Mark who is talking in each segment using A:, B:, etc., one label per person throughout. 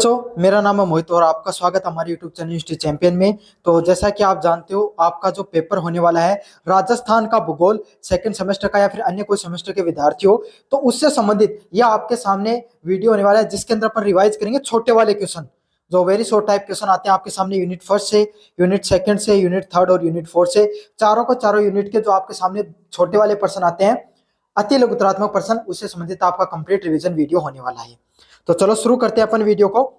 A: दोस्तों, मेरा नाम है मोहित और आपका स्वागत है हमारे YouTube चैनल हिस्ट्री चैंपियन में। तो जैसा कि आप जानते हो, आपका जो पेपर होने वाला है राजस्थान का भूगोल सेकंड सेमेस्टर का या फिर अन्य कोई सेमेस्टर के विद्यार्थी हो, तो उससे संबंधित यह आपके सामने वीडियो होने वाला है, जिसके अंदर अपन रिवाइज करेंगे छोटे वाले क्वेश्चन, जो वेरी शॉर्ट टाइप क्वेश्चन आते हैं आपके सामने यूनिट फर्स्ट से, यूनिट सेकंड से, यूनिट थर्ड और यूनिट फोर्थ से। चारों को चारों यूनिट के जो आपके सामने छोटे वाले प्रश्न आते हैं, अति लघुतरात्मक प्रश्न, उससे संबंधित आपका कंप्लीट रिवीजन वीडियो होने वाला है। तो चलो शुरू करते हैं अपन वीडियो को।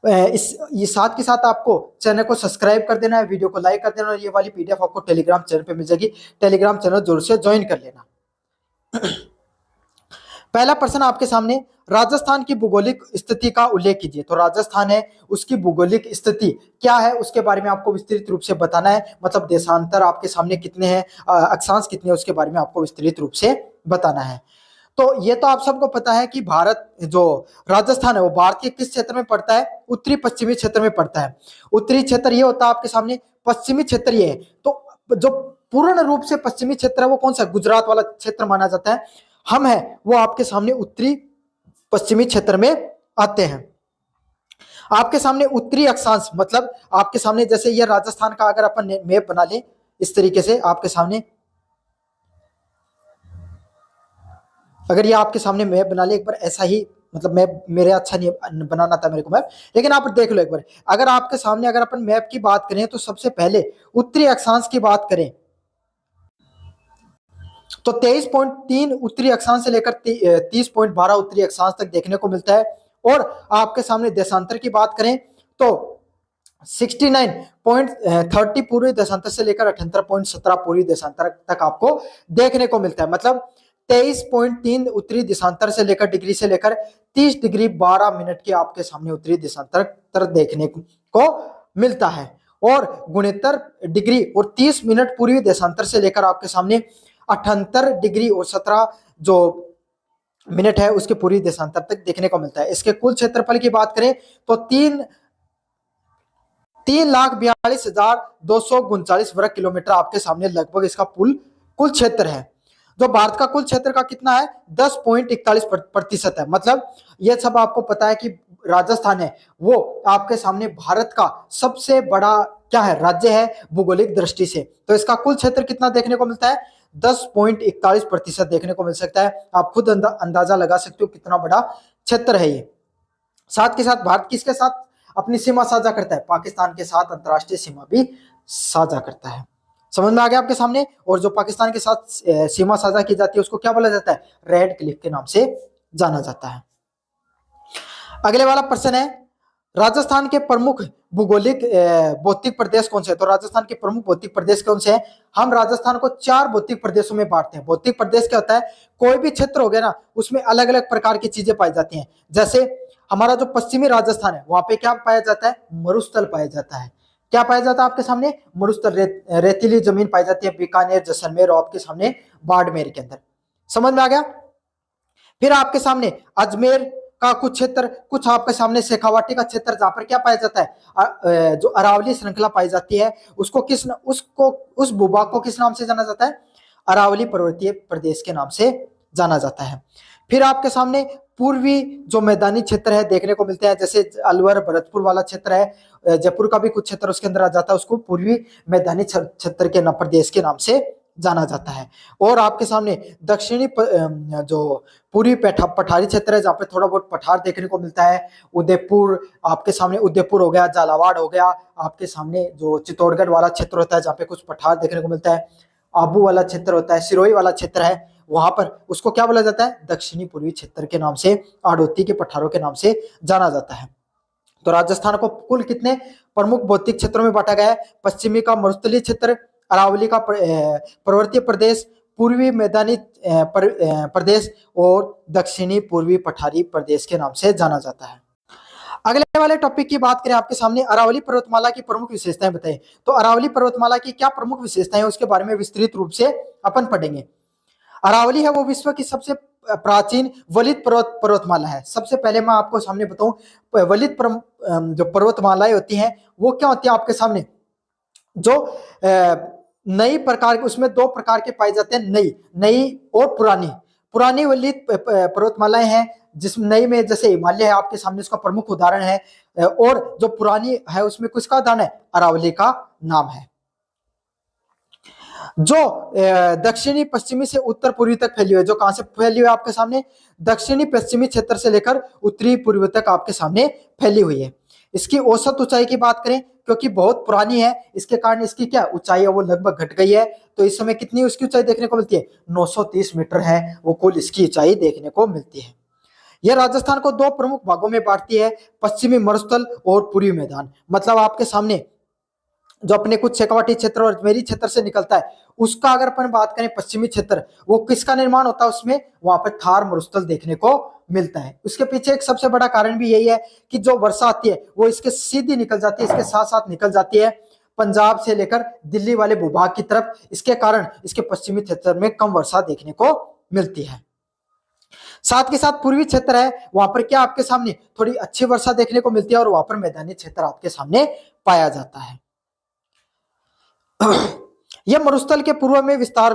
A: ये साथ के साथ आपको चैनल को सब्सक्राइब कर देना है, वीडियो को लाइक कर देना और ये वाली पीडीएफ आपको टेलीग्राम चैनल पे मिल जाएगी। टेलीग्राम चैनल जरूर से ज्वाइन कर लेना। पहला प्रश्न आपके सामने, राजस्थान की भौगोलिक स्थिति का उल्लेख कीजिए। तो राजस्थान है, उसकी भौगोलिक स्थिति क्या है उसके बारे में आपको विस्तृत रूप से बताना है। मतलब देशांतर आपके सामने कितने हैं, अक्षांश कितने हैं, उसके बारे में आपको विस्तृत रूप से बताना है। तो ये तो आप सबको पता है कि भारत जो राजस्थान है वो भारत के किस क्षेत्र में पड़ता है? उत्तरी पश्चिमी क्षेत्र में पड़ता है। उत्तरी क्षेत्र ये होता है आपके सामने, पश्चिमी क्षेत्र ये है। तो जो पूर्ण रूप से पश्चिमी क्षेत्र है वो कौन सा? गुजरात वाला क्षेत्र माना जाता है। हम है वो आपके सामने उत्तरी पश्चिमी क्षेत्र में आते हैं। आपके सामने उत्तरी अक्षांश, मतलब आपके सामने जैसे ये राजस्थान का अगर अपन मैप बना लें इस तरीके से, आपके सामने अगर ये आपके सामने मैप बना ले एक बार ऐसा ही, मतलब मैप मेरे अच्छा नहीं बनाना था मेरे को मैप, लेकिन आप देख लो एक बार। अगर आपके सामने अगर अपन मैप की बात करें तो सबसे पहले उत्तरी अक्षांश की बात करें तो 23.3 उत्तरी अक्षांश से लेकर 30.12 उत्तरी अक्षांश तक देखने को मिलता है। और आपके सामने देशांतर की बात करें तो 69.30 पूर्वी देशांतर से लेकर 78.17 पूर्वी देशांतर तक आपको देखने को मिलता है। मतलब 23.3 उत्तरी देशांतर से लेकर डिग्री से लेकर 30 डिग्री 12 मिनट के आपके सामने उत्तरी देशांतर देखने को मिलता है। और 69 डिग्री और 30 मिनट पूर्वी देशांतर से लेकर आपके सामने 78 डिग्री और 17 जो मिनट है उसके पूर्वी देशांतर तक देखने को मिलता है। इसके कुल क्षेत्रफल की बात करें तो 3,42,239 वर्ग किलोमीटर आपके सामने लगभग इसका कुल क्षेत्र है। जो भारत का कुल क्षेत्र का कितना है? 10.41% है। मतलब ये सब आपको पता है कि राजस्थान है वो आपके सामने भारत का सबसे बड़ा क्या है? राज्य है भौगोलिक दृष्टि से। तो इसका कुल क्षेत्र कितना देखने को मिलता है? 10.41% देखने को मिल सकता है। आप खुद अंदाजा लगा सकते हो कितना बड़ा क्षेत्र है ये। साथ के साथ भारत किसके साथ अपनी सीमा साझा करता है? पाकिस्तान के साथ अंतरराष्ट्रीय सीमा भी साझा करता है। समझ में आ गया आपके सामने। और जो पाकिस्तान के साथ सीमा साझा की जाती है उसको क्या बोला जाता है? रेड क्लिफ के नाम से जाना जाता है। अगले वाला प्रश्न है, राजस्थान के प्रमुख भौगोलिक भौतिक प्रदेश कौन से है? तो राजस्थान के प्रमुख भौतिक प्रदेश कौन से हैं? हम राजस्थान को 4 भौतिक प्रदेशों में बांटते हैं। भौतिक प्रदेश क्या होता है? कोई भी क्षेत्र हो गया ना, उसमें अलग अलग प्रकार की चीजें पाई जाती हैं। जैसे हमारा जो पश्चिमी राजस्थान है वहां पे क्या पाया जाता है? मरुस्थल पाया जाता है। क्या पाया जाता है आपके सामने? मरुस्थल, रेतीली जमीन पाई जाती है बीकानेर, जैसलमेर और आपके सामने बाड़मेर के अंदर। समझ में आ गया। फिर आपके सामने अजमेर का कुछ क्षेत्र, कुछ आपके सामने शेखावाटी का क्षेत्र जहां पर क्या पाया जाता है? जो अरावली श्रृंखला पाई जाती है उसको उस भूभाग को किस नाम से जाना जाता है? अरावली पर्वतीय प्रदेश के नाम से जाना जाता है। फिर आपके सामने पूर्वी जो मैदानी क्षेत्र है देखने को मिलते हैं, जैसे अलवर भरतपुर वाला क्षेत्र है, जयपुर का भी कुछ क्षेत्र उसके अंदर आ जाता है, उसको पूर्वी मैदानी क्षेत्र के प्रदेश के नाम से जाना जाता है। और आपके सामने दक्षिणी जो पूर्वी पठारी क्षेत्र है जहाँ पे थोड़ा बहुत पठार देखने को मिलता है, उदयपुर, आपके सामने उदयपुर हो गया, झालावाड़ हो गया, आपके सामने जो चित्तौड़गढ़ वाला क्षेत्र होता है जहाँ पे कुछ पठार देखने को मिलता है, आबू वाला क्षेत्र होता है, सिरोही वाला क्षेत्र है, वहां पर उसको क्या बोला जाता है? दक्षिणी पूर्वी क्षेत्र के नाम से, आड़ोती के पठारों के नाम से जाना जाता है। तो राजस्थान को कुल कितने प्रमुख भौतिक क्षेत्रों में बांटा गया है? पश्चिमी का मरुस्थलीय क्षेत्र, अरावली का पर्वतीय प्रदेश, पूर्वी मैदानी प्रदेश और दक्षिणी पूर्वी पठारी प्रदेश के नाम से जाना जाता है। अगले वाले टॉपिक की बात करें, आपके सामने अरावली पर्वतमाला की प्रमुख विशेषताएं बताएं। तो अरावली पर्वतमाला की क्या प्रमुख विशेषताएं उसके बारे में विस्तृत रूप से अपन पढ़ेंगे। अरावली है वो विश्व की सबसे प्राचीन वलित पर्वतमाला है। सबसे पहले मैं आपको सामने बताऊं, वलित जो पर्वतमालाएं होती हैं वो क्या होती है आपके सामने? जो नई प्रकार, उसमें 2 प्रकार के पाए जाते हैं, नई और पुरानी। पुरानी वलित पर्वतमालाएं हैं जिस नई में जैसे हिमालय है आपके सामने, उसका प्रमुख उदाहरण है, और जो पुरानी है उसमें किसका उदाहरण है, अरावली का नाम है। जो दक्षिणी पश्चिमी से उत्तर पूर्वी तक फैली हुई है, जो कहां से फैली हुई है आपके सामने, दक्षिणी पश्चिमी क्षेत्र से लेकर उत्तरी पूर्वी तक आपके सामने फैली हुई है। इसकी औसत ऊंचाई की बात करें, क्योंकि बहुत पुरानी है इसके कारण इसकी क्या ऊंचाई है वो लगभग घट गई है। तो इस समय कितनी उसकी ऊंचाई देखने को मिलती है, 930 मीटर है वो कुल इसकी ऊंचाई देखने को मिलती है। यह राजस्थान को दो प्रमुख भागों में बांटती है, पश्चिमी मरुस्थल और पूर्वी मैदान। मतलब आपके सामने जो अपने कुछ शेखावाटी क्षेत्र और अजमेरी क्षेत्र से निकलता है, उसका अगर अपन बात करें पश्चिमी क्षेत्र, वो किसका निर्माण होता है उसमें, वहां पर थार मरुस्थल देखने को मिलता है। उसके पीछे एक सबसे बड़ा कारण भी यही है कि जो वर्षा आती है वो इसके सीधी निकल जाती है, इसके साथ साथ निकल जाती है पंजाब से लेकर दिल्ली वाले भूभाग की तरफ। इसके कारण इसके पश्चिमी क्षेत्र में कम वर्षा देखने को मिलती है। साथ के साथ पूर्वी क्षेत्र है, वहां पर क्या आपके सामने थोड़ी अच्छी वर्षा देखने को मिलती है और वहां पर मैदानी क्षेत्र आपके सामने पाया जाता है। यह मरुस्थल के पूर्व में विस्तार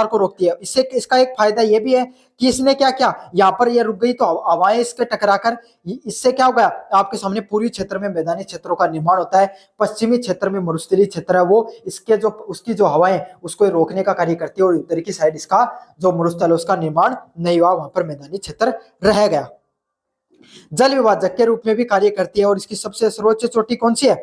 A: को रोकती है। इससे इसका एक फायदा यह भी है कि इसने क्या किया, यहाँ पर यह रुक गई तो हवाएं इसके टकराकर, इससे क्या होगा आपके सामने पूर्वी क्षेत्र में मैदानी क्षेत्रों का निर्माण होता है, पश्चिमी क्षेत्र में मरुस्थलीय क्षेत्र है वो इसके जो उसकी जो हवाएं उसको रोकने का कार्य करती है, और उत्तर की साइड इसका जो मरुस्थल है उसका निर्माण नहीं हुआ, वहां पर मैदानी क्षेत्र रह गया। जल विभाजक के रूप में भी कार्य करती है। और इसकी सबसे सर्वोच्च चोटी कौन सी है,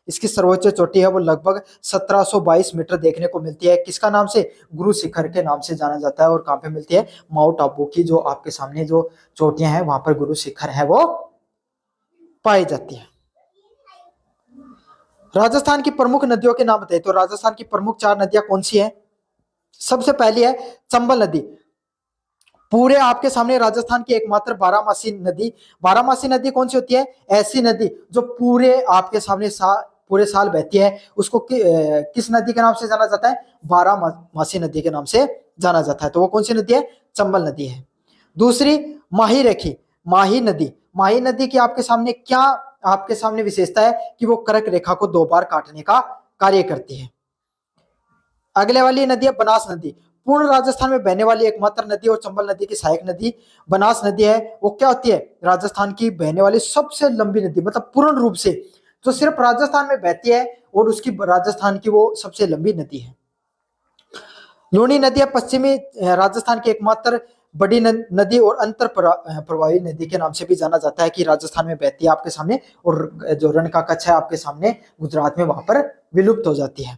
A: इसकी सर्वोच्च चोटी है वो लगभग 1722 मीटर देखने को मिलती है। किसका नाम से, गुरु शिखर के नाम से जाना जाता है। और कहां पे मिलती है, माउंट आबू की जो आपके सामने जो चोटियां हैं वहां पर गुरु शिखर है वो पाई जाती है। राजस्थान की प्रमुख नदियों के नाम बताइए। तो राजस्थान की प्रमुख 4 नदियां कौन सी है, सबसे पहली है चंबल नदी। पूरे आपके सामने राजस्थान की एकमात्र बारहमासी नदी। बारहमासी नदी कौन सी होती है, ऐसी नदी जो पूरे आपके सामने पूरे साल बहती है, उसको किस नदी के नाम से जाना जाता है, बारहमासी नदी के नाम से जाना जाता है। तो वो कौन सी नदी है, चंबल नदी है। दूसरी माही रेखी, माही नदी। माही नदी की आपके सामने क्या आपके सामने विशेषता है कि वो कर्क रेखा को 2 बार काटने का कार्य करती है। अगले वाली नदी है बनास नदी। पूर्ण राजस्थान में बहने वाली एकमात्र नदी और चंबल नदी की सहायक नदी बनास नदी है। वो क्या होती है, राजस्थान की बहने वाली सबसे लंबी नदी, मतलब पूर्ण रूप से जो सिर्फ राजस्थान में बहती है और उसकी राजस्थान की वो सबसे लंबी नदी है। लूनी नदी है पश्चिमी राजस्थान की एकमात्र बड़ी नदी और अंतर प्रवाही नदी के नाम से भी जाना जाता है, कि राजस्थान में बहती है आपके सामने, और जो रण का कच्छ है आपके सामने गुजरात में वहां पर विलुप्त हो जाती है।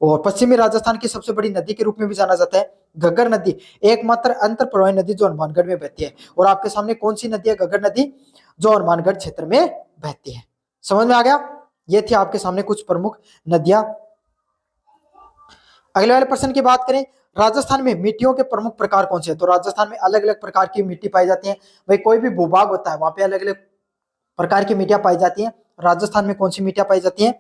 A: और पश्चिमी राजस्थान की सबसे बड़ी नदी के रूप में भी जाना जाता है घग्गर नदी, एकमात्र अंतर प्रवाही नदी जो हनुमानगढ़ में बहती है। और आपके सामने कौन सी नदी है, घग्गर नदी, जो हनुमानगढ़ क्षेत्र में बहती है। समझ में आ गया, ये थी आपके सामने कुछ प्रमुख नदियां। अगले वाले प्रश्न की बात करें, राजस्थान में मिट्टियों के प्रमुख प्रकार कौन से हैं। तो राजस्थान में अलग अलग प्रकार की मिट्टी पाई जाती है। भाई कोई भी भूभाग होता है वहां पे अलग अलग प्रकार की मिट्टियां पाई जाती हैं। राजस्थान में कौन सी मिट्टियां पाई जाती हैं,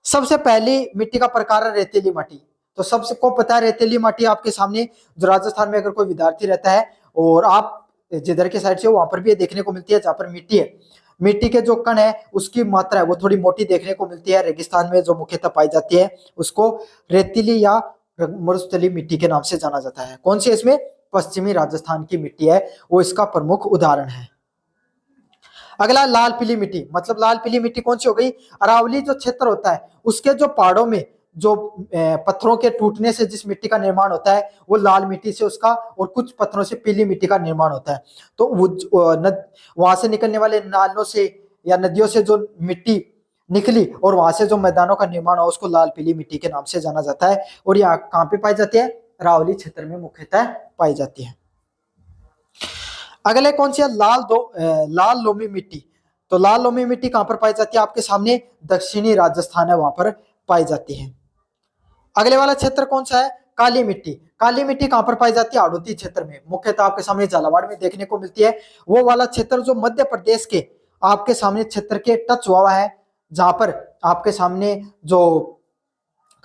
A: सबसे पहली मिट्टी का प्रकार है रेतीली माटी। तो सबसे को पता है रेतीली माटी आपके सामने, जो राजस्थान में अगर कोई विद्यार्थी रहता है और आप जिधर के साइड से वहां पर भी देखने को मिलती है, जहां पर मिट्टी है, मिट्टी के जो कण है उसकी मात्रा है वो थोड़ी मोटी देखने को मिलती है। रेगिस्तान में जो मुख्यतः पाई जाती है उसको रेतीली या मरुस्थलीय मिट्टी के नाम से जाना जाता है। कौन सी, इसमें पश्चिमी राजस्थान की मिट्टी है वो इसका प्रमुख उदाहरण है। अगला लाल पीली मिट्टी, मतलब लाल पीली मिट्टी कौन सी हो गई, अरावली जो क्षेत्र होता है उसके जो पहाड़ों में जो पत्थरों के टूटने से जिस मिट्टी का निर्माण होता है वो लाल मिट्टी से उसका, और कुछ पत्थरों से पीली मिट्टी का निर्माण होता है। तो वो वहां से निकलने वाले नालों से या नदियों से जो मिट्टी निकली और वहां से जो मैदानों का निर्माण हो उसको लाल पीली मिट्टी के नाम से जाना जाता है। और यह कहाँ पे पाई जाती है, अरावली क्षेत्र में मुख्यतः पाई जाती है। अगले कौन सी है, लाल लोमी मिट्टी। तो लाल लोमी मिट्टी कहां पर पाई जाती है, आपके सामने दक्षिणी राजस्थान है वहां पर पाई जाती है। अगले वाला क्षेत्र कौन सा है, काली मिट्टी। काली मिट्टी कहां पर पाई जाती है, हाड़ौती क्षेत्र में, मुख्यतः आपके सामने झालावाड़ में देखने को मिलती है। वो वाला क्षेत्र जो मध्य प्रदेश के आपके सामने क्षेत्र के टच हुआ है, जहां पर आपके सामने जो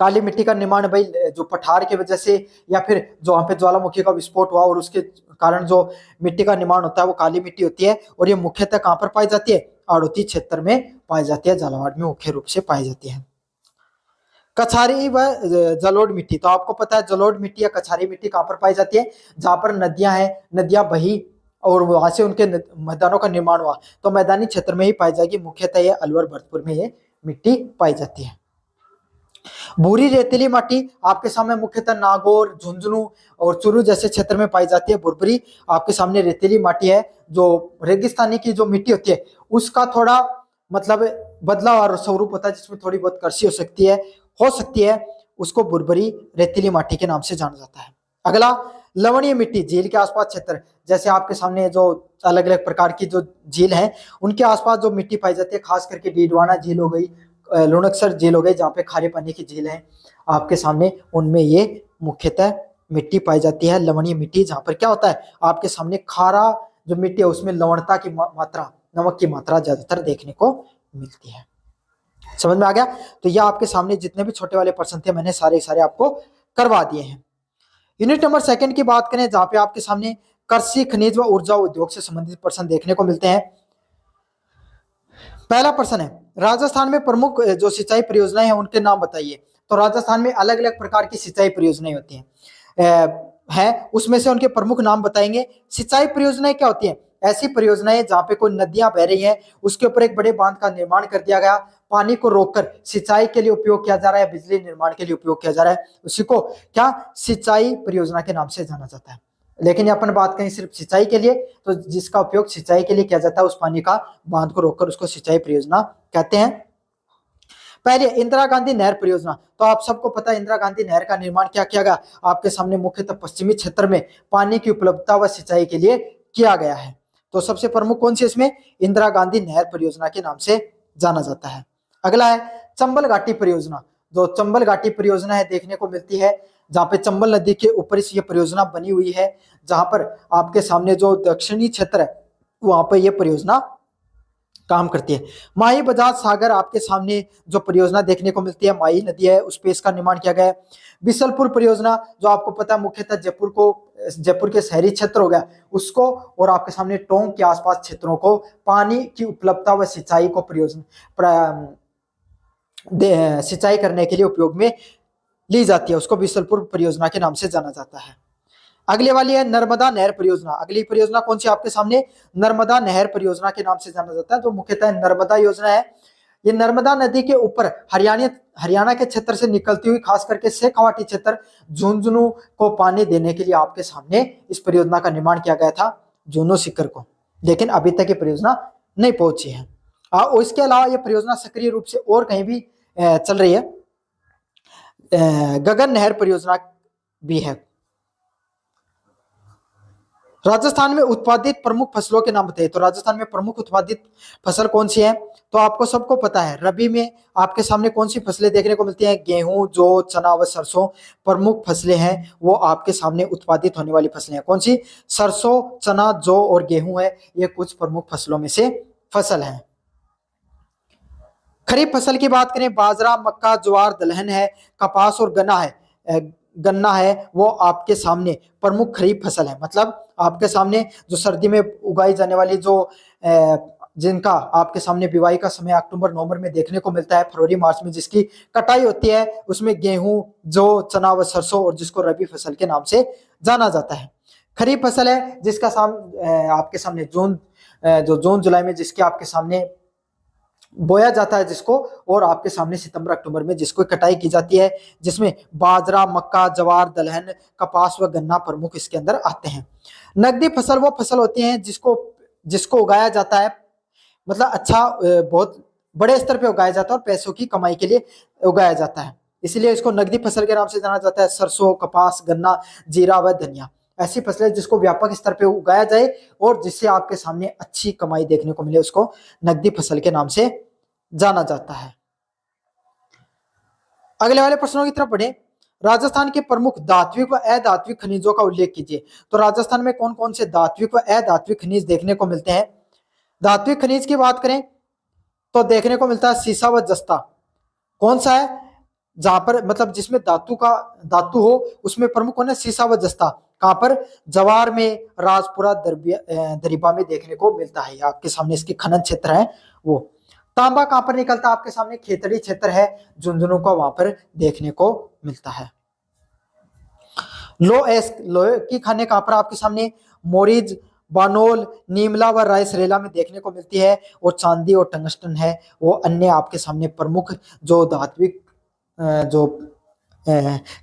A: काली मिट्टी का निर्माण भाई जो पठार की वजह से या फिर जो वहां पे ज्वालामुखी का विस्फोट हुआ और उसके कारण जो मिट्टी का निर्माण होता है वो काली मिट्टी होती है। और ये मुख्यतः कहां पर पाई जाती है, हाड़ौती क्षेत्र में पाई जाती है, झालावाड़ में मुख्य रूप से पाई जाती है। कछारी व जलोढ़ मिट्टी, तो आपको पता है जलोढ़ मिट्टी या कछारी मिट्टी कहां पर पाई जाती है, जहां पर नदियां हैं, नदियां बही और वहां से उनके मैदानों का निर्माण हुआ, तो मैदानी क्षेत्र में ही पाई जाएगी। मुख्यतः ये अलवर भरतपुर में ये मिट्टी पाई जाती है। भूरी रेतीली माटी आपके सामने मुख्यतः नागौर, झुंझुनू और चुरू जैसे क्षेत्र में पाई जाती है। भुरभुरी आपके सामने रेतीली माटी है, जो रेगिस्तानी की जो मिट्टी होती है उसका थोड़ा मतलब बदलाव स्वरूप होता है, जिसमें थोड़ी बहुत कृषि हो सकती है, उसको भुरभुरी रेतीली माटी के नाम से जाना जाता है। अगला लवणीय मिट्टी, झील के आसपास क्षेत्र, जैसे आपके सामने जो अलग अलग प्रकार की जो झील है उनके आसपास जो मिट्टी पाई जाती है, खास करके डीडवाना झील हो गई, लुणकसर झील हो गई, जहाँ पे खारे पानी की झील है आपके सामने, उनमें ये मुख्यतः मिट्टी पाई जाती है लवणीय मिट्टी, जहाँ पर क्या होता है आपके सामने खारा जो मिट्टी है उसमें लवणता की मात्रा, नमक की मात्रा ज्यादातर देखने को मिलती है। समझ में आ गया? तो यह आपके सामने जितने भी छोटे वाले प्रश्न थे मैंने सारे आपको करवा दिए हैं। यूनिट नंबर 2 की बात करें, जहां पे आपके सामने कृषि, खनिज व ऊर्जा उद्योग से संबंधित प्रश्न देखने को मिलते हैं। पहला प्रश्न है, राजस्थान में प्रमुख जो सिंचाई परियोजनाएं हैं उनके नाम बताइए। तो राजस्थान में अलग अलग प्रकार की सिंचाई परियोजनाएं होती हैं, उसमें से उनके प्रमुख नाम बताएंगे। सिंचाई परियोजनाएं क्या होती हैं? ऐसी परियोजनाएं जहां पे कोई नदियां बह रही हैं, उसके ऊपर एक बड़े बांध का निर्माण कर दिया गया, पानी को रोककर सिंचाई के लिए उपयोग किया जा रहा है, बिजली निर्माण के लिए उपयोग किया जा रहा है, उसी को क्या सिंचाई परियोजना के नाम से जाना जाता है। लेकिन अपन बात करें सिर्फ सिंचाई के लिए, तो जिसका उपयोग सिंचाई के लिए किया जाता है उस पानी का बांध को रोककर उसको सिंचाई परियोजना कहते हैं। पहले इंदिरा गांधी नहर परियोजना, तो आप सबको पता है इंदिरा गांधी नहर का निर्माण क्या किया गया आपके सामने, मुख्यतः पश्चिमी क्षेत्र में पानी की उपलब्धता व सिंचाई के लिए किया गया है। तो सबसे प्रमुख कौन सी इसमें? इंदिरा गांधी नहर परियोजना के नाम से जाना जाता है। अगला है चंबल घाटी परियोजना। जो चंबल घाटी परियोजना है देखने को मिलती है, जहां पे चंबल नदी के ऊपर ये परियोजना बनी हुई है, जहां पर आपके सामने जो दक्षिणी क्षेत्र है वहां पर यह परियोजना काम करती है। माही बजाज सागर आपके सामने जो परियोजना देखने को मिलती है, माही नदी है उस पे इसका निर्माण किया गया है। बिसलपुर परियोजना, जो आपको पता है मुख्यतः जयपुर के शहरी क्षेत्र हो गया उसको और आपके सामने टोंक के आसपास क्षेत्रों को पानी की उपलब्धता व सिंचाई को सिंचाई करने के लिए उपयोग में ली जाती है, उसको बिसलपुर परियोजना के नाम से जाना जाता है। अगली वाली है नर्मदा नहर परियोजना। अगली परियोजना कौन सी आपके सामने? नर्मदा नहर परियोजना के नाम से जाना जाता है, जो मुख्यतः नर्मदा योजना है। ये नर्मदा नदी के ऊपर हरियाणा के क्षेत्र से निकलती हुई खास करके शेखावाटी क्षेत्र झुंझुनू को पानी देने के लिए आपके सामने इस परियोजना का निर्माण किया गया था, झुंझुनू सीकर को, लेकिन अभी तक ये परियोजना नहीं पहुंची है। और इसके अलावा ये परियोजना सक्रिय रूप से और कहीं भी चल रही है। गगन नहर परियोजना भी है। राजस्थान में उत्पादित प्रमुख फसलों के नाम बताइए। तो राजस्थान में प्रमुख उत्पादित फसल कौन सी है? तो आपको सबको पता है रबी में आपके सामने कौन सी फसलें देखने को मिलती हैं? गेहूं, जौ, चना व सरसों प्रमुख फसलें हैं, वो आपके सामने उत्पादित होने वाली फसलें हैं। कौन सी? सरसों, चना, जौ और गेहूं है, ये कुछ प्रमुख फसलों में से फसल है। खरीफ फसल की बात करें, बाजरा, मक्का, ज्वार, दलहन है, कपास और गन्ना है, वो आपके सामने प्रमुख खरीफ फसल है। मतलब आपके सामने जो सर्दी में उगाई जाने वाली जो जिनका आपके सामने बिवाई का समय अक्टूबर नवंबर में देखने को मिलता है, फरवरी मार्च में जिसकी कटाई होती है, उसमें गेहूं, जौ, चना व सरसों, और जिसको रबी फसल के नाम से जाना जाता है। खरीफ फसल है जिसका आपके सामने जून जुलाई में जिसके आपके सामने बोया जाता है जिसको, और आपके सामने सितंबर अक्टूबर में जिसको कटाई की जाती है, जिसमें बाजरा, मक्का, ज्वार, दलहन, कपास व गन्ना प्रमुख इसके अंदर आते हैं। नकदी फसल वो फसल होती है जिसको उगाया जाता है, मतलब बहुत बड़े स्तर पे उगाया जाता है और पैसों की कमाई के लिए उगाया जाता है, इसलिए इसको नकदी फसल के नाम से जाना जाता है। सरसों, कपास, गन्ना, जीरा व धनिया ऐसी फसलें जिसको व्यापक स्तर पे उगाया जाए और जिससे आपके सामने अच्छी कमाई देखने को मिले, उसको नकदी फसल के नाम से जाना जाता है। अगले वाले प्रश्नों की तरफ बढ़े। राजस्थान के प्रमुख धात्विक व अधात्विक खनिजों का उल्लेख कीजिए। तो राजस्थान में कौन कौन से धात्विक व अधात्विक खनिज देखने को मिलते हैं? धात्विक खनिज की बात करें तो देखने को मिलता है सीसा व जस्ता। कौन सा है? जहां पर मतलब जिसमें धातु हो उसमें प्रमुख कौन है? सीसा व जस्ता। कहां पर? जवार में, राजपुरा, दरिबा में देखने को मिलता है। आपके सामने इसके खनन क्षेत्र है वो। तांबा कहां पर निकलता है? आपके सामने खेतड़ी क्षेत्र है झुंझुनू का, वहां पर देखने को मिलता है। लोहे की खाने कहां पर? आपके सामने मोरीज, बानोल, नीमला व रायसरेला में देखने को मिलती है। और चांदी और टंगस्टन है वो अन्य आपके सामने प्रमुख जो धात्विक जो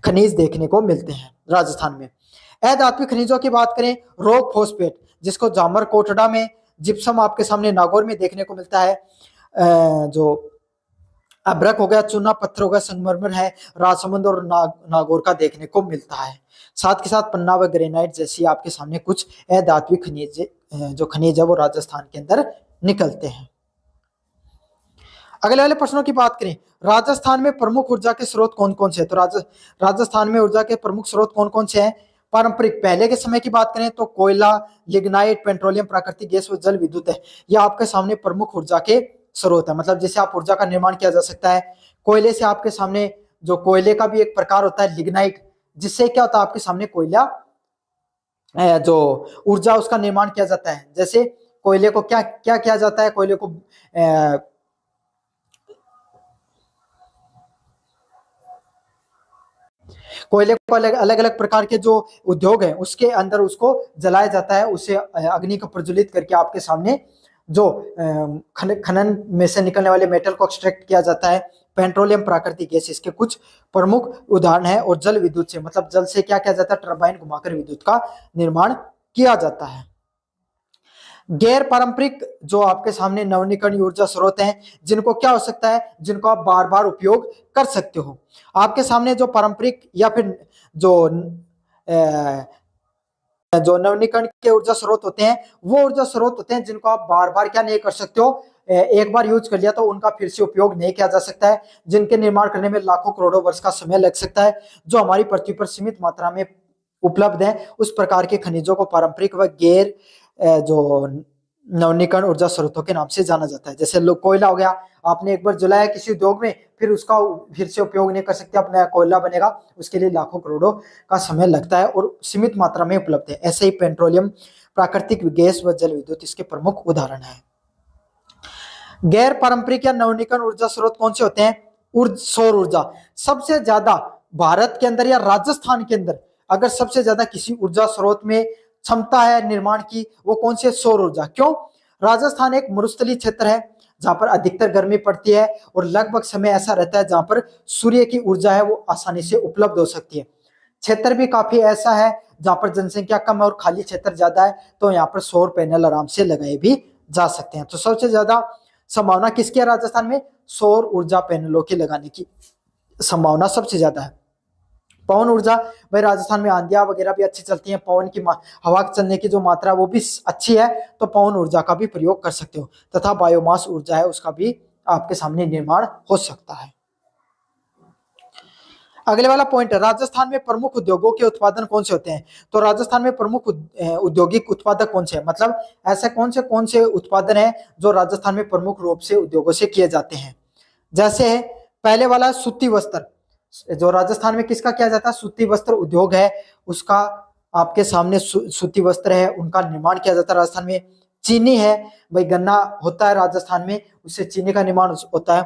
A: खनिज देखने को मिलते हैं राजस्थान में। अधात्विक खनिजों की बात करें, रॉक फॉस्फेट जिसको जामर कोटड़ा में, जिप्सम आपके सामने नागौर में देखने को मिलता है, जो अभ्रक हो गया, चूना पत्थर हो गया, संगमरमर है, राजसमंद और नागौर का देखने को मिलता है। साथ के साथ पन्ना व ग्रेनाइट जैसी आपके सामने कुछ अधात्विक खनिज जो खनिज है वो राजस्थान के अंदर निकलते हैं। अगले वाले प्रश्नों की बात करें, राजस्थान में प्रमुख ऊर्जा के स्रोत कौन कौन से हैं? तो राजस्थान में ऊर्जा के प्रमुख स्रोत कौन कौन से हैं? पारंपरिक पहले के समय की बात करें तो कोयला, लिग्नाइट, पेट्रोलियम, प्राकृतिक गैस व जल विद्युत है। ये आपके सामने प्रमुख ऊर्जा के स्रोत है, मतलब जिससे आप ऊर्जा का निर्माण किया जा सकता है। कोयले से आपके सामने जो कोयले का भी एक प्रकार होता है लिग्नाइट, जिससे क्या होता है आपके सामने कोयला जो ऊर्जा उसका निर्माण किया जाता है। जैसे कोयले को क्या क्या किया जाता है, कोयले को कोयले को अलग अलग प्रकार के जो उद्योग हैं उसके अंदर उसको जलाया जाता है, उसे अग्नि को प्रज्वलित करके आपके सामने जो खनन में से निकलने वाले मेटल को एक्सट्रैक्ट किया जाता है। पेट्रोलियम, प्राकृतिक गैस इसके कुछ प्रमुख उदाहरण है। और जल विद्युत से, मतलब जल से क्या किया जाता है, टरबाइन घुमाकर विद्युत का निर्माण किया जाता है। गैर पारंपरिक जो आपके सामने नवीनीकरणीय ऊर्जा स्रोत हैं, जिनको क्या हो सकता है, जिनको आप बार बार उपयोग कर सकते हो। आपके सामने जो पारंपरिक या फिर जो नवीनीकरण के ऊर्जा स्रोत होते हैं वो ऊर्जा स्रोत होते हैं जिनको आप बार बार क्या नहीं कर सकते हो, एक बार यूज कर लिया तो उनका फिर से उपयोग नहीं किया जा सकता है, जिनके निर्माण करने में लाखों करोड़ों वर्ष का समय लग सकता है, जो हमारी पृथ्वी पर सीमित मात्रा में उपलब्ध है। उस प्रकार के खनिजों को पारंपरिक व गैर जो नवीनीकरण ऊर्जा स्रोतों के नाम से जाना जाता है। जैसे कोयला हो गया, आपने एक बार जलाया किसी उद्योग में, फिर उसका फिर से उपयोग नहीं कर सकते, अपना कोयला बनेगा, उसके लिए लाखों करोड़ों का समय लगता है और सीमित मात्रा में उपलब्ध है। ऐसे ही पेट्रोलियम, प्राकृतिक गैस व जल विद्युत इसके प्रमुख उदाहरण है। गैर पारंपरिक या नवीनीकरण ऊर्जा स्रोत कौन से होते हैं? सौर ऊर्जा। सबसे ज्यादा भारत के अंदर या राजस्थान के अंदर अगर सबसे ज्यादा किसी ऊर्जा स्रोत में क्षमता है निर्माण की, वो कौन सी है? सौर ऊर्जा। क्यों? राजस्थान एक मरुस्थलीय क्षेत्र है जहां पर अधिकतर गर्मी पड़ती है और लगभग समय ऐसा रहता है जहां पर सूर्य की ऊर्जा है वो आसानी से उपलब्ध हो सकती है। क्षेत्र भी काफी ऐसा है जहां पर जनसंख्या कम है और खाली क्षेत्र ज्यादा है, तो यहाँ पर सौर पैनल आराम से लगाए भी जा सकते हैं। तो सबसे ज्यादा संभावना किसकी है राजस्थान में? सौर ऊर्जा पैनलों के लगाने की संभावना सबसे ज्यादा है। पवन ऊर्जा, भाई राजस्थान में आंधियां वगैरह भी अच्छी चलती हैं, पवन की हवा चलने की जो मात्रा वो भी अच्छी है, तो पवन ऊर्जा का भी प्रयोग कर सकते हो। तथा बायोमास ऊर्जा है उसका भी आपके सामने निर्माण हो सकता है। अगले वाला पॉइंट है, राजस्थान में प्रमुख उद्योगों के उत्पादन कौन से होते हैं? तो राजस्थान में प्रमुख औद्योगिक उत्पादक कौन से हैं, मतलब ऐसे कौन से उत्पादन है जो राजस्थान में प्रमुख रूप से उद्योगों से किए जाते हैं? जैसे पहले वाला सूती वस्त्र, जो राजस्थान में किसका किया जाता है? सूती वस्त्र उद्योग है उसका आपके सामने सूती वस्त्र है उनका निर्माण किया जाता है राजस्थान में। चीनी है, भाई गन्ना होता है राजस्थान में, उससे चीनी का निर्माण होता है।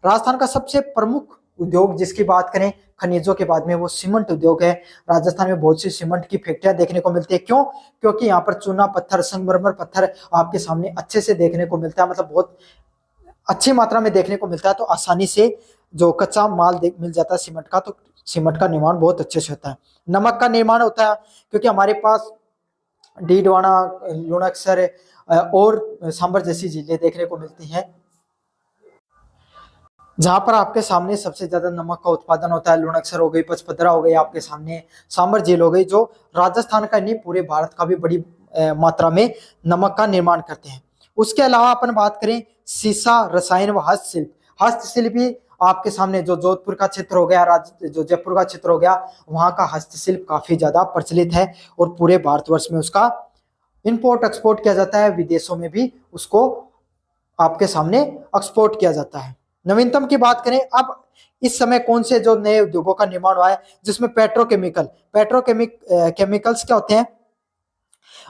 A: राजस्थान का सबसे प्रमुख उद्योग जिसकी बात करें खनिजों के बाद में, वो सीमेंट उद्योग है। राजस्थान में बहुत सी सीमेंट की फैक्ट्रियां देखने को मिलती है। क्यों? क्योंकि यहाँ पर चूना पत्थर, संगमरमर पत्थर आपके सामने अच्छे से देखने को मिलता है, मतलब बहुत अच्छी मात्रा में देखने को मिलता है, तो आसानी से जो कच्चा माल मिल जाता है सीमेंट का, तो सीमेंट का निर्माण बहुत अच्छे से होता है। नमक का निर्माण होता है क्योंकि हमारे पास डीडवाना, लुणकसर और सांबर जैसी झीलें देखने को मिलती हैं जहां पर आपके सामने सबसे ज्यादा नमक का उत्पादन होता है। लुणकसर हो गई, पचपदरा हो गई, आपके सामने सांबर झील हो गई, जो राजस्थान का नहीं पूरे भारत का भी बड़ी मात्रा में नमक का निर्माण करते हैं। उसके अलावा अपन बात करें सीसा, रसायन व हस्तशिल्प। हस्तशिल्प भी आपके सामने जो जोधपुर का क्षेत्र हो गया, जो जयपुर का क्षेत्र हो गया, वहां का हस्तशिल्प काफी ज्यादा प्रचलित है और पूरे भारतवर्ष में उसका इंपोर्ट एक्सपोर्ट किया जाता है, विदेशों में भी उसको आपके सामने एक्सपोर्ट किया जाता है। नवीनतम की बात करें, अब इस समय कौन से जो नए उद्योगों का निर्माण हुआ है जिसमें केमिकल्स क्या होते हैं?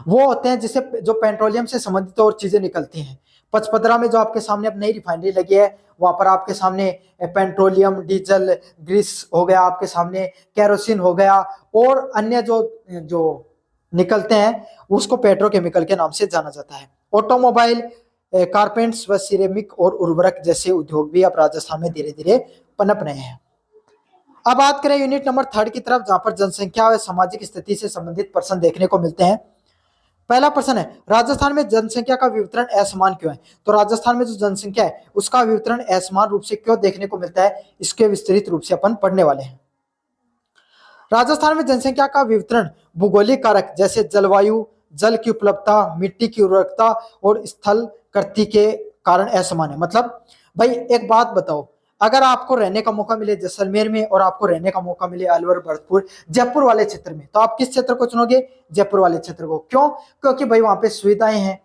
A: वो होते हैं जिससे जो पेट्रोलियम से संबंधित और चीजें निकलती हैं। पचपदरा में जो आपके सामने अब नई रिफाइनरी लगी है, वहां पर आपके सामने पेट्रोलियम, डीजल, ग्रीस हो गया, आपके सामने केरोसिन हो गया और अन्य जो निकलते हैं उसको पेट्रोकेमिकल के नाम से जाना जाता है। ऑटोमोबाइल, कारपेंट्स व सिरेमिक और उर्वरक जैसे उद्योग भी अब राजस्थान में धीरे धीरे पनप रहे हैं। अब बात करें यूनिट नंबर 3 की तरफ, जहां पर जनसंख्या और सामाजिक स्थिति से संबंधित प्रश्न देखने को मिलते हैं। पहला प्रश्न है, राजस्थान में जनसंख्या का वितरण असमान क्यों है? तो राजस्थान में जो जनसंख्या है उसका वितरण असमान रूप से क्यों देखने को मिलता है, इसके विस्तृत रूप से अपन पढ़ने वाले हैं। राजस्थान में जनसंख्या का वितरण भौगोलिक कारक जैसे जलवायु, जल की उपलब्धता, मिट्टी की उर्वरकता और स्थल कृति के कारण असमान है। मतलब भाई एक बात बताओ, अगर आपको रहने का मौका मिले जैसलमेर में और आपको रहने का मौका मिले अलवर, भरतपुर, जयपुर वाले क्षेत्र में, तो आप किस क्षेत्र को चुनोगे? जयपुर वाले क्षेत्र को। क्यों? क्योंकि भाई वहां पे सुविधाएं हैं,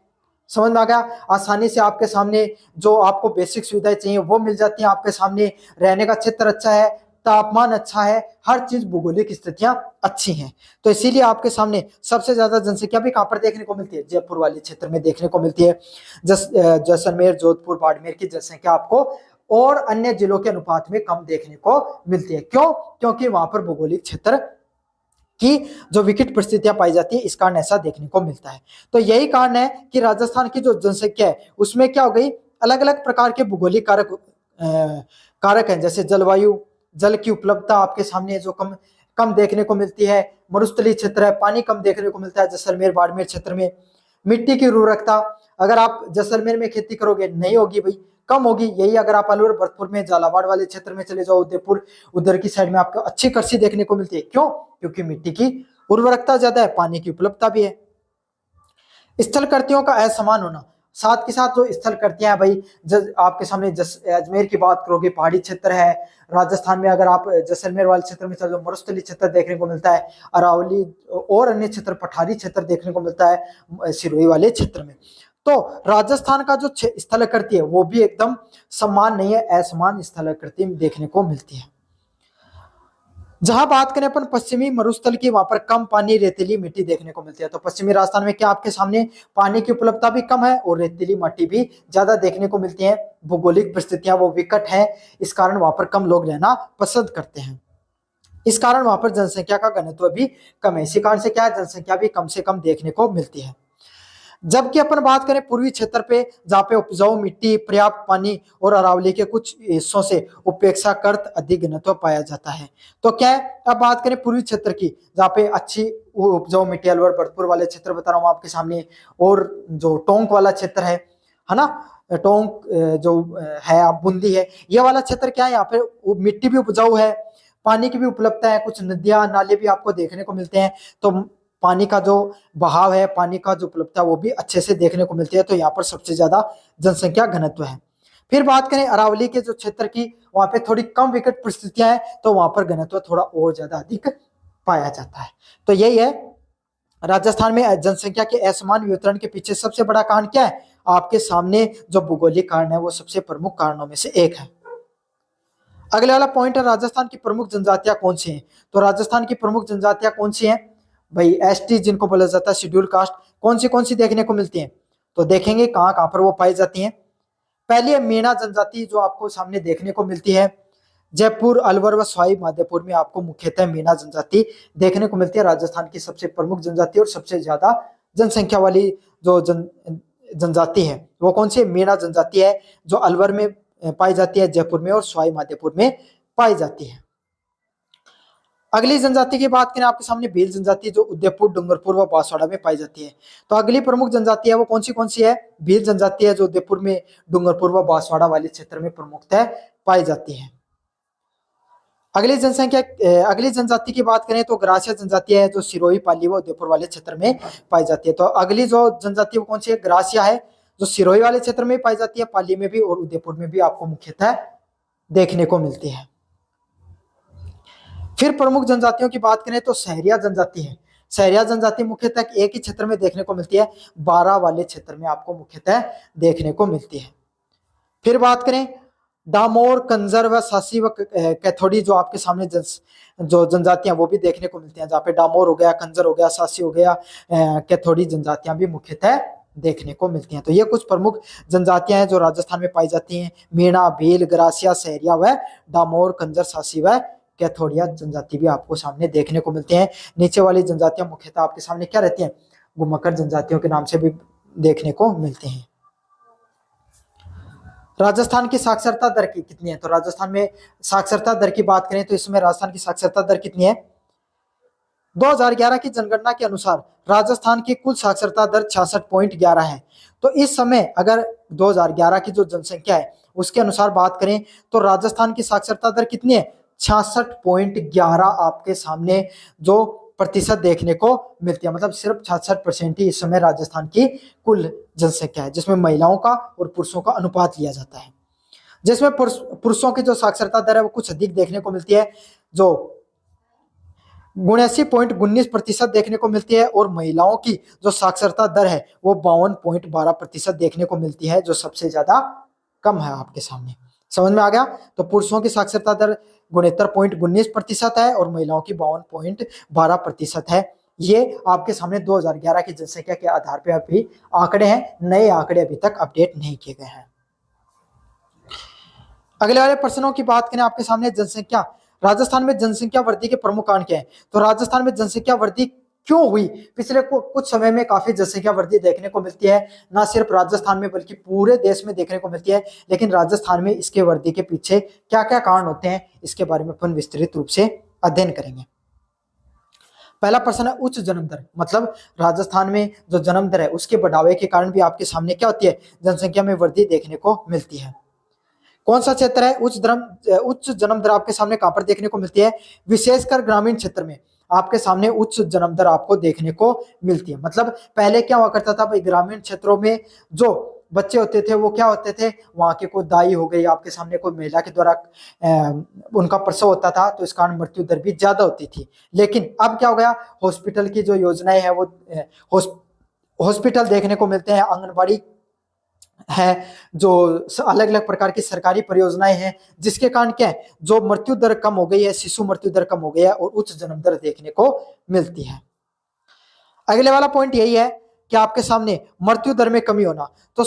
A: समझ में आ गया, आसानी से आपके सामने जो आपको बेसिक सुविधाएं चाहिए वो मिल जाती हैं आपके सामने, रहने का क्षेत्र अच्छा है, तापमान अच्छा है, हर चीज भौगोलिक स्थितियां अच्छी हैं। तो इसीलिए आपके सामने सबसे ज्यादा जनसंख्या भी कहां पर देखने को मिलती है? जयपुर वाले क्षेत्र में देखने को मिलती है। जैसलमेर, जोधपुर, बाड़मेर की जनसंख्या आपको और अन्य जिलों के अनुपात में कम देखने को मिलती है। क्यों? क्योंकि वहां पर भौगोलिक क्षेत्र की जो विकट परिस्थितियां पाई जाती है, इस कारण ऐसा देखने को मिलता है। तो यही कारण है कि राजस्थान की जो जनसंख्या है उसमें क्या हो गई, अलग अलग प्रकार के भौगोलिक कारक हैं, जैसे जलवायु, जल की उपलब्धता आपके सामने जो कम कम देखने को मिलती है, मरुस्थलीय क्षेत्र है, पानी कम देखने को मिलता है जैसलमेर, बाड़मेर क्षेत्र में। मिट्टी की उर्वरकता, अगर आप जैसलमेर में खेती करोगे नहीं होगी भाई, कम होगी। यही अगर आप अलवर, भरतपुर में, झालावाड़ वाले क्षेत्र में चले जाओ, उदयपुर उधर की साइड में आपको अच्छी कृषि देखने को मिलती है। क्यों? क्योंकि मिट्टी की उर्वरकता ज्यादा है, पानी की उपलब्धता भी है। स्थल कृतियों का असमान होना, साथ के साथ जो स्थल कृतियां हैं भाई, आपके सामने अजमेर की बात करोगे, पहाड़ी क्षेत्र है। राजस्थान में अगर आप जैसलमेर वाले क्षेत्र में चलो, मरुस्थलीय क्षेत्र देखने को मिलता है, अरावली और अन्य क्षेत्र, पठारी क्षेत्र देखने को मिलता है सिरोही वाले क्षेत्र में। तो राजस्थान का जो स्थलाकृति है वो भी एकदम समान नहीं है, असमान स्थलाकृति देखने को मिलती है। जहां बात करें अपन पश्चिमी मरुस्थल की, वहां पर कम पानी, रेतीली मिट्टी देखने को मिलती है। तो पश्चिमी राजस्थान में क्या आपके सामने पानी की उपलब्धता भी कम है और रेतीली मिट्टी भी ज्यादा देखने को मिलती है। भौगोलिक परिस्थितियां वो विकट है, इस कारण वहां पर कम लोग रहना पसंद करते हैं। इस कारण वहां पर जनसंख्या का घनत्व भी कम है। इसी कारण से क्या है, जनसंख्या भी कम से कम देखने को मिलती है। जबकि अपन बात करें पूर्वी क्षेत्र पे, जहाँ पे उपजाऊ मिट्टी, पर्याप्त पानी और अरावली के कुछ हिस्सों से उपेक्षाकृत अधिक घनत्व पाया जाता है। तो क्या है, अब बात करें पूर्वी क्षेत्र की, जहाँ पे अच्छी उपजाऊ मिट्टी, अलवर, भरतपुर वाले क्षेत्र बता रहा हूँ आपके सामने, और जो टोंक वाला क्षेत्र है ना, टोंक जो है, बूंदी है, ये वाला क्षेत्र क्या है, यहाँ पे मिट्टी भी उपजाऊ है, पानी की भी उपलब्धता है, कुछ नदियां, नाले भी आपको देखने को मिलते हैं। तो पानी का जो बहाव है, पानी का जो उपलब्धता है वो भी अच्छे से देखने को मिलती है। तो यहाँ पर सबसे ज्यादा जनसंख्या घनत्व है। फिर बात करें अरावली के जो क्षेत्र की, वहां पे थोड़ी कम विकट परिस्थितियां हैं, तो वहां पर घनत्व थोड़ा और ज्यादा अधिक पाया जाता है। तो यही है, राजस्थान में जनसंख्या के असमान वितरण के पीछे सबसे बड़ा कारण क्या है, आपके सामने जो भौगोलिक कारण है वो सबसे प्रमुख कारणों में से एक है। अगले वाला पॉइंट है, राजस्थान की प्रमुख जनजातियां कौन सी हैं? तो राजस्थान की प्रमुख जनजातियां कौन सी हैं भाई? एसटी जिनको बोला जाता है, शेड्यूल कास्ट, कौन सी देखने को मिलती हैं? तो देखेंगे कहां कहां पर वो पाई जाती हैं। पहली है मीणा जनजाति, जो आपको सामने देखने को मिलती है। जयपुर, अलवर व सवाई माधोपुर में आपको मुख्यतः मीणा जनजाति देखने को मिलती है। राजस्थान की सबसे प्रमुख जनजाति और सबसे ज्यादा जनसंख्या वाली जो जनजाति है वो कौन सी? मीणा जनजाति है, जो अलवर में पाई जाती है, जयपुर में और सवाई माधोपुर में पाई जाती है। अगली जनजाति की बात करें आपके सामने, भील जनजाति, जो उदयपुर, डूंगरपुर व बांसवाड़ा में पाई जाती है। तो अगली प्रमुख जनजाति है वो कौन सी है? भील जनजाति है, जो उदयपुर में, डूंगरपुर व बांसवाड़ा वाले क्षेत्र में प्रमुखतः पाई जाती है। अगली जनजाति की बात करें तो ग्रासिया जनजाति है, जो सिरोही, पाली व उदयपुर वाले क्षेत्र में पाई जाती है। तो अगली जो जनजाति वो कौन सी है? ग्रासिया है, जो सिरोही वाले क्षेत्र में पाई जाती है, पाली में भी और उदयपुर में भी आपको मुख्यतः देखने को मिलती है। फिर प्रमुख जनजातियों की बात करें तो सहरिया जनजाति है। सहरिया जनजाति मुख्यतः एक ही क्षेत्र में देखने को मिलती है, 12 वाले क्षेत्र में आपको मुख्यतः देखने को मिलती है। फिर बात करें डामोर, कंजर व सासी व कैथोड़ी, जो आपके सामने जो जनजातियां वो भी देखने को मिलती हैं, जहाँ पे डामोर हो गया, कंजर हो गया, सासी हो गया, कैथोड़ी जनजातियां भी मुख्यतः देखने को मिलती हैं। तो ये कुछ प्रमुख जनजातियां हैं जो राजस्थान में पाई जाती हैं, मीणा, भील, ग्रासिया, सहरिया व डामोर, कंजर, सासी व कैथोडिया जनजाति भी आपको सामने देखने को मिलते हैं। नीचे वाली जनजातियां मुख्यतः आपके सामने क्या रहती हैं, घुमक्कड़ जनजातियों के नाम से भी देखने को मिलते हैं। राजस्थान की साक्षरता दर कितनी है, तो राजस्थान में साक्षरता दर की बात करें तो इसमें राजस्थान की साक्षरता दर कितनी है, 2011 की जनगणना के अनुसार राजस्थान की कुल साक्षरता दर 66.11 है। तो इस समय अगर 2011 की जो जनसंख्या है उसके अनुसार बात करें तो राजस्थान की साक्षरता दर कितनी है, 66.11 आपके सामने जो प्रतिशत देखने को मिलती है। मतलब सिर्फ 66% ही इस समय राजस्थान की कुल जनसंख्या है, जिसमें महिलाओं का और पुरुषों का अनुपात लिया जाता है। जिसमें पुरुषों की जो साक्षरता दर है वो कुछ अधिक देखने को मिलती है, जो 79.19% देखने को मिलती है, और महिलाओं की जो साक्षरता दर है वो 52.12% देखने को मिलती है, जो सबसे ज्यादा कम है आपके सामने। समझ में आ गया। तो पुरुषों की साक्षरता दर 69.19% है और महिलाओं की 52.12% है। ये आपके सामने 2011 की जनसंख्या के आधार पर अभी आंकड़े हैं, नए आंकड़े अभी तक अपडेट नहीं किए गए हैं। अगले वाले प्रश्नों की बात करें आपके सामने, जनसंख्या, राजस्थान में जनसंख्या वृद्धि के प्रमुख कारण क्या है, तो राजस्थान में जनसंख्या वृद्धि क्यों हुई, पिछले कुछ समय में काफी जनसंख्या वृद्धि देखने को मिलती है, ना सिर्फ राजस्थान में बल्कि पूरे देश में देखने को मिलती है, लेकिन राजस्थान में इसके वृद्धि के पीछे क्या क्या कारण होते हैं इसके बारे में अपन विस्तृत रूप से अध्ययन करेंगे। पहला प्रश्न है उच्च जन्म दर, मतलब राजस्थान में जो जन्म दर है उसके बढ़ावे के कारण भी आपके सामने क्या होती है, जनसंख्या में वृद्धि देखने को मिलती है। कौन सा क्षेत्र है उच्च जन्म दर आपके सामने कहां पर देखने को मिलती है, विशेषकर ग्रामीण क्षेत्र में आपके सामने उच्च जन्म दर आपको देखने को मिलती है। मतलब पहले क्या हुआ करता था भाई, ग्रामीण क्षेत्रों में जो बच्चे होते थे वो क्या होते थे, वहां के कोई दाई हो गई आपके सामने, कोई महिला के द्वारा उनका प्रसव होता था, तो इस कारण मृत्यु दर भी ज्यादा होती थी। लेकिन अब क्या हो गया, हॉस्पिटल की जो योजनाएं है वो हॉस्पिटल देखने को मिलते हैं, आंगनबाड़ी है, जो अलग अलग प्रकार की सरकारी परियोजनाएं हैं, जिसके कारण क्या है, जो मृत्यु दर कम हो गई है, शिशु मृत्यु दर कम हो गई है और उच्च जन्म दर देखने को मिलती है। अगले वाला पॉइंट यही है कि आपके सामने मृत्यु दर में कमी होना, तो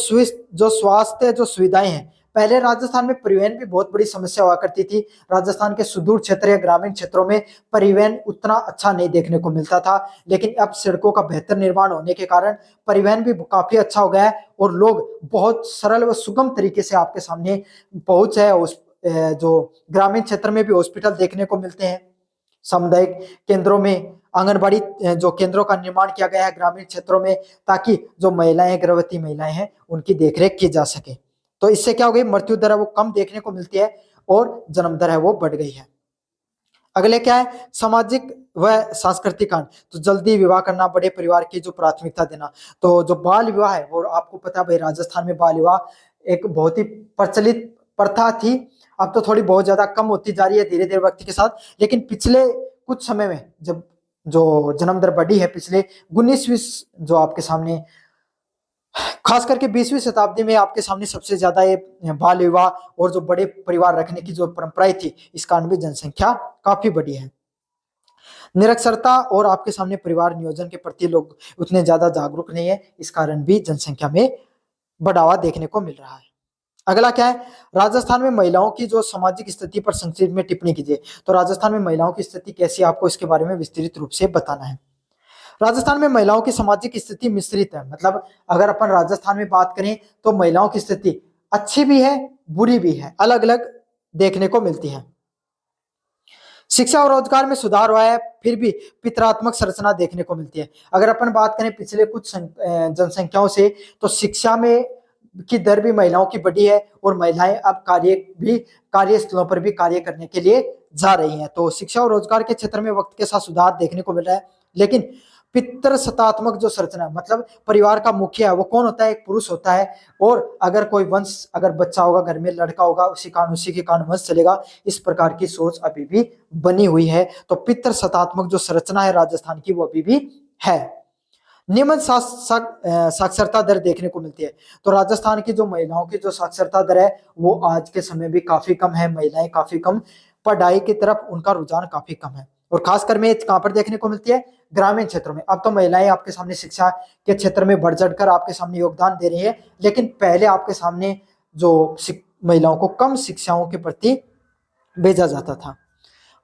A: जो स्वास्थ्य जो सुविधाएं हैं, पहले राजस्थान में परिवहन भी बहुत बड़ी समस्या हुआ करती थी। राजस्थान के सुदूर क्षेत्र या ग्रामीण क्षेत्रों में परिवहन उतना अच्छा नहीं देखने को मिलता था, लेकिन अब सड़कों का बेहतर निर्माण होने के कारण परिवहन भी काफी अच्छा हो गया है और लोग बहुत सरल व सुगम तरीके से आपके सामने पहुंच है। जो ग्रामीण क्षेत्र में भी हॉस्पिटल देखने को मिलते हैं, सामुदायिक केंद्रों में आंगनबाड़ी जो केंद्रों का निर्माण किया गया है ग्रामीण क्षेत्रों में, ताकि जो महिलाएं, गर्भवती महिलाएं हैं, उनकी देखरेख की जा सके। तो इससे क्या हो गई, मृत्यु दर है वो कम देखने को मिलती है और जन्म दर है वो बढ़ गई है। अगले क्या है, सामाजिक व सांस्कृतिक कांड, तो जल्दी विवाह करना, बड़े परिवार की जो प्राथमिकता देना, तो जो बाल विवाह है वो आपको पता है भाई, राजस्थान में बाल विवाह एक बहुत ही प्रचलित प्रथा थी। अब तो थोड़ी बहुत ज्यादा कम होती जा रही है धीरे धीरे वक्त के साथ, लेकिन पिछले कुछ समय में जब जो जन्म दर बढ़ी है, पिछले 19वीं जो आपके सामने, खास करके 20वीं शताब्दी में आपके सामने सबसे ज्यादा ये बाल विवाह और जो बड़े परिवार रखने की जो परंपराएं थी, इस कारण भी जनसंख्या काफी बढ़ी है। निरक्षरता और आपके सामने परिवार नियोजन के प्रति लोग उतने ज्यादा जागरूक नहीं है, इस कारण भी जनसंख्या में बढ़ावा देखने को मिल रहा है। अगला क्या है, राजस्थान में महिलाओं की जो सामाजिक स्थिति पर संक्षिप्त में टिप्पणी कीजिए, तो राजस्थान में महिलाओं की स्थिति कैसी, आपको इसके बारे में विस्तृत रूप से बताना है। राजस्थान में महिलाओं की सामाजिक स्थिति मिश्रित है, मतलब अगर अपन राजस्थान में बात करें तो महिलाओं की स्थिति अच्छी भी है, बुरी भी है, अलग अलग देखने को मिलती है। शिक्षा और रोजगार में सुधार हुआ है, फिर भी पितरात्मक संरचना देखने को मिलती है। अगर अपन बात करें पिछले कुछ जनसंख्याओं से, तो शिक्षा में की दर भी महिलाओं की बढ़ी है और महिलाएं अब कार्यस्थलों पर भी कार्य करने के लिए जा रही हैं। तो शिक्षा और रोजगार के क्षेत्र में वक्त के साथ सुधार देखने को मिल रहा है, लेकिन पितृसत्तात्मक जो संरचना, मतलब परिवार का मुखिया है वो कौन होता है, एक पुरुष होता है, और अगर कोई वंश, अगर बच्चा होगा घर में, लड़का होगा, उसी के कारण वंश चलेगा, इस प्रकार की सोच अभी भी बनी हुई है। तो पितृसत्तात्मक जो संरचना है राजस्थान की वो अभी भी है। निम्न साक्षरता दर देखने को मिलती है, तो राजस्थान की जो महिलाओं की जो साक्षरता दर है वो आज के समय भी काफी कम है, महिलाएं काफी कम, पढ़ाई की तरफ उनका रुझान काफी कम है, और खासकर में कहां पर देखने को मिलती है, ग्रामीण क्षेत्रों में। अब तो महिलाएं आपके सामने शिक्षा के क्षेत्र में बढ़ चढ़कर आपके सामने योगदान दे रही है, लेकिन पहले आपके सामने जो महिलाओं को कम शिक्षाओं के प्रति भेजा जाता था।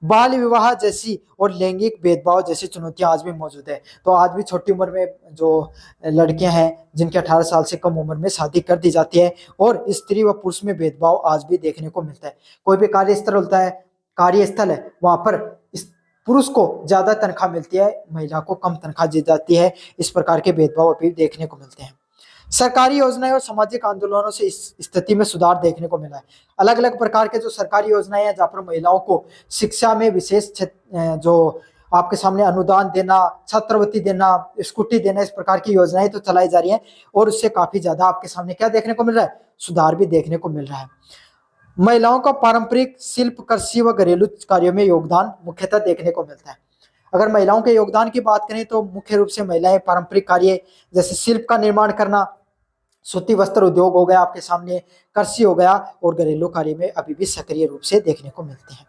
A: बाल विवाह जैसी और लैंगिक भेदभाव जैसी चुनौतियां आज भी मौजूद है। तो आज भी छोटी उम्र में जो लड़कियां हैं जिनके 18 साल से कम उम्र में शादी कर दी जाती है, और स्त्री व पुरुष में भेदभाव आज भी देखने को मिलता है। कोई भी कार्यस्थल होता है, कार्यस्थल है, वहां पर पुरुष को ज्यादा तनख्वाह मिलती है, महिला को कम तनख्वाह दी जाती है। इस प्रकार के भेदभाव अभी देखने को मिलते हैं। सरकारी योजनाएं और सामाजिक आंदोलनों से इस स्थिति में सुधार देखने को मिला है। अलग अलग प्रकार के जो सरकारी योजनाएं हैं जहाँ पर महिलाओं को शिक्षा में विशेष जो आपके सामने अनुदान देना, छात्रवृत्ति देना, स्कूटी देना, इस प्रकार की योजनाएं तो चलाई जा रही हैं, और उससे काफी ज्यादा आपके सामने क्या देखने को मिल रहा है, सुधार भी देखने को मिल रहा है। महिलाओं का पारंपरिक शिल्प, कृषि व घरेलू कार्यों में योगदान मुख्यतः देखने को मिलता है। अगर महिलाओं के योगदान की बात करें तो मुख्य रूप से महिलाएं पारंपरिक कार्य जैसे शिल्प का निर्माण करना, सूती वस्त्र उद्योग हो गया आपके सामने, कृषि हो गया, और घरेलू कार्य में अभी भी सक्रिय रूप से देखने को मिलते हैं।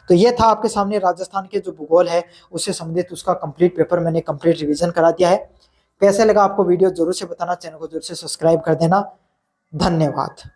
A: तो ये था आपके सामने राजस्थान के जो भूगोल है उससे संबंधित उसका कंप्लीट पेपर मैंने कंप्लीट रिवीजन करा दिया है। कैसे लगा आपको वीडियो जरूर से बताना, चैनल को जरूर से सब्सक्राइब कर देना। धन्यवाद।